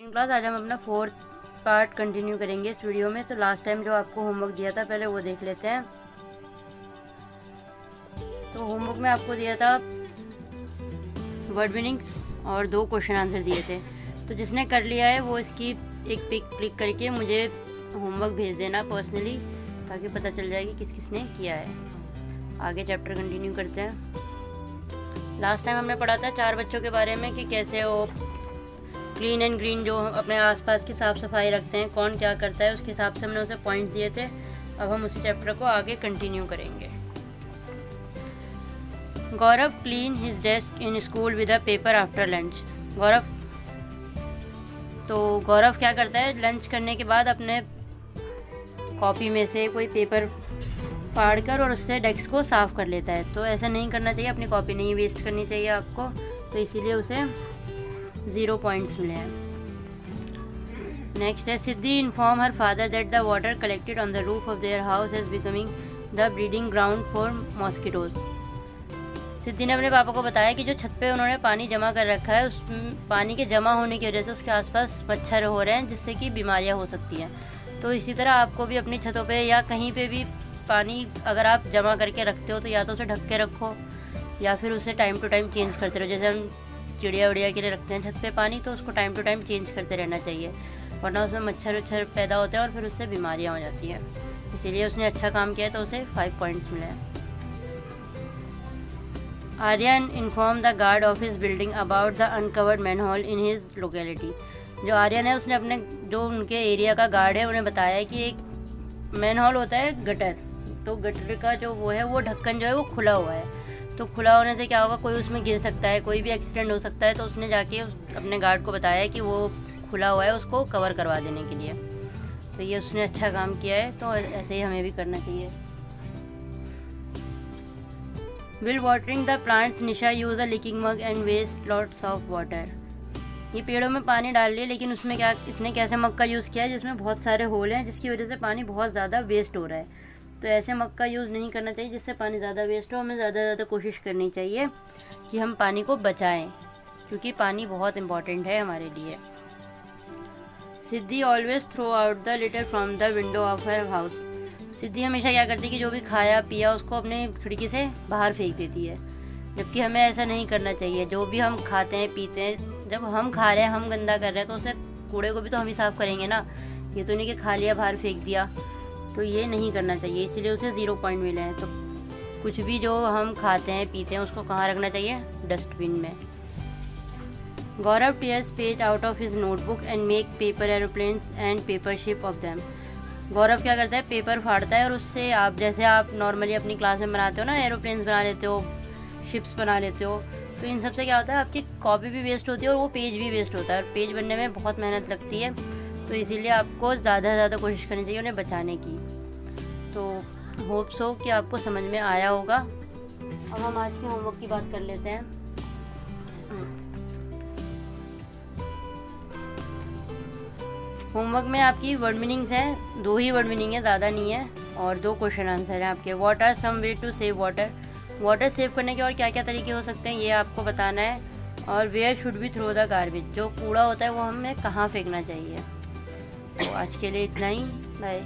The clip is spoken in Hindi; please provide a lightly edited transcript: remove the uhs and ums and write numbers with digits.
क्लास आज हम अपना 4th पार्ट कंटिन्यू करेंगे इस वीडियो में। तो लास्ट टाइम जो आपको होमवर्क दिया था पहले वो देख लेते हैं। तो होमवर्क में आपको दिया था वर्ड मीनिंग्स और 2 क्वेश्चन आंसर दिए थे। तो जिसने कर लिया है वो इसकी एक पिक क्लिक करके मुझे होमवर्क भेज देना पर्सनली, ताकि पता चल जाए कि किस किसने किया है। आगे चैप्टर कंटिन्यू करते हैं। लास्ट टाइम हमने पढ़ा था 4 बच्चों के बारे में कि कैसे वो क्लीन एंड ग्रीन जो अपने आसपास की साफ़ सफाई रखते हैं, कौन क्या करता है, उसके हिसाब से हमने उसे पॉइंट दिए थे। अब हम उसी चैप्टर को आगे कंटिन्यू करेंगे। Gaurav clean his desk in school with a paper after lunch. Gaurav क्या करता है, लंच करने के बाद अपने कॉपी में से कोई पेपर फाड़ कर और उससे डेस्क को साफ़ कर लेता है। तो ऐसा नहीं करना चाहिए, अपनी कॉपी नहीं वेस्ट करनी चाहिए आपको। तो इसीलिए उसे 0 पॉइंट्स मिले हैं। नेक्स्ट है Siddhi inform her father that the water collected on the roof of their house is becoming the breeding ground for mosquitoes. Siddhi ने अपने पापा को बताया कि जो छत पे उन्होंने पानी जमा कर रखा है, उस पानी के जमा होने की वजह से उसके आसपास मच्छर हो रहे हैं, जिससे कि बीमारियां हो सकती हैं। तो इसी तरह आपको भी अपनी छतों पे या कहीं पे भी पानी अगर आप जमा करके रखते हो तो या तो उसे ढक के रखो या फिर उसे टाइम टू टाइम चेंज करते रहो। जैसे हम चिड़िया उड़िया के लिए रखते हैं छत पे पानी, तो उसको टाइम टू टाइम चेंज करते रहना चाहिए, वरना उसमें मच्छर उच्छर पैदा होते हैं और फिर उससे बीमारियां हो जाती हैं। इसीलिए उसने अच्छा काम किया है, तो उसे 5 पॉइंट्स मिले हैं। Aryan inform the guard of his building about the uncovered manhole in his locality. जो आर्यन है उसने अपने जो उनके एरिया का गार्ड है उन्हें बताया है कि एक मैनहोल होता है गटर, तो गटर का जो वो है वो ढक्कन जो है वो खुला हुआ है। तो खुला होने से क्या होगा, कोई उसमें गिर सकता है, कोई भी एक्सीडेंट हो सकता है। तो उसने जाके अपने गार्ड को बताया है कि वो खुला हुआ है, उसको कवर करवा देने के लिए। तो ये उसने अच्छा काम किया है, तो ऐसे ही हमें भी करना चाहिए। While watering the plants Nisha use a leaking mug and waste lots of water. ये पेड़ों में पानी डाल लिया, लेकिन उसमें क्या इसने कैसे मग का यूज़ किया है जिसमें बहुत सारे होल हैं, जिसकी वजह से पानी बहुत ज़्यादा वेस्ट हो रहा है। तो ऐसे मग का यूज़ नहीं करना चाहिए जिससे पानी ज़्यादा वेस्ट हो। हमें ज़्यादा से ज़्यादा कोशिश करनी चाहिए कि हम पानी को बचाएं, क्योंकि पानी बहुत इम्पॉर्टेंट है हमारे लिए। Siddhi always throw out the litter from the window of her house. Siddhi हमेशा क्या करती है कि जो भी खाया पिया उसको अपने खिड़की से बाहर फेंक देती है, जबकि हमें ऐसा नहीं करना चाहिए। जो भी हम खाते हैं पीते हैं, जब हम खा रहे हैं, हम गंदा कर रहे हैं, तो उसे कूड़े को भी तो हम ही साफ़ करेंगे ना। ये तो नहीं कि खा लिया बाहर फेंक दिया, तो ये नहीं करना चाहिए। इसलिए उसे 0 पॉइंट मिले हैं। तो कुछ भी जो हम खाते हैं पीते हैं उसको कहाँ रखना चाहिए, डस्टबिन में। Gaurav tears page out of his notebook and make paper aeroplanes and paper ship of them. Gaurav क्या करता है, पेपर फाड़ता है और उससे आप जैसे आप नॉर्मली अपनी क्लास में बनाते हो ना, एरोप्लेन्स बना लेते हो, शिप्स बना लेते हो। तो इन सब से क्या होता है, आपकी कॉपी भी वेस्ट होती है और वो पेज भी वेस्ट होता है, और पेज बनने में बहुत मेहनत लगती है। तो इसीलिए आपको ज़्यादा से ज़्यादा कोशिश करनी चाहिए उन्हें बचाने की। तो होप सो कि आपको समझ में आया होगा। अब हम आज के होमवर्क की बात कर लेते हैं। होमवर्क में आपकी वर्ड मीनिंग्स हैं, 2 ही वर्ड मीनिंग है, ज़्यादा नहीं है, और 2 क्वेश्चन आंसर हैं आपके। What are some way to save water. Water save करने के और क्या क्या तरीके हो सकते हैं ये आपको बताना है। और where should we throw the garbage. जो कूड़ा होता है वो हमें कहाँ फेंकना चाहिए। तो आज के लिए इतना ही, बाय।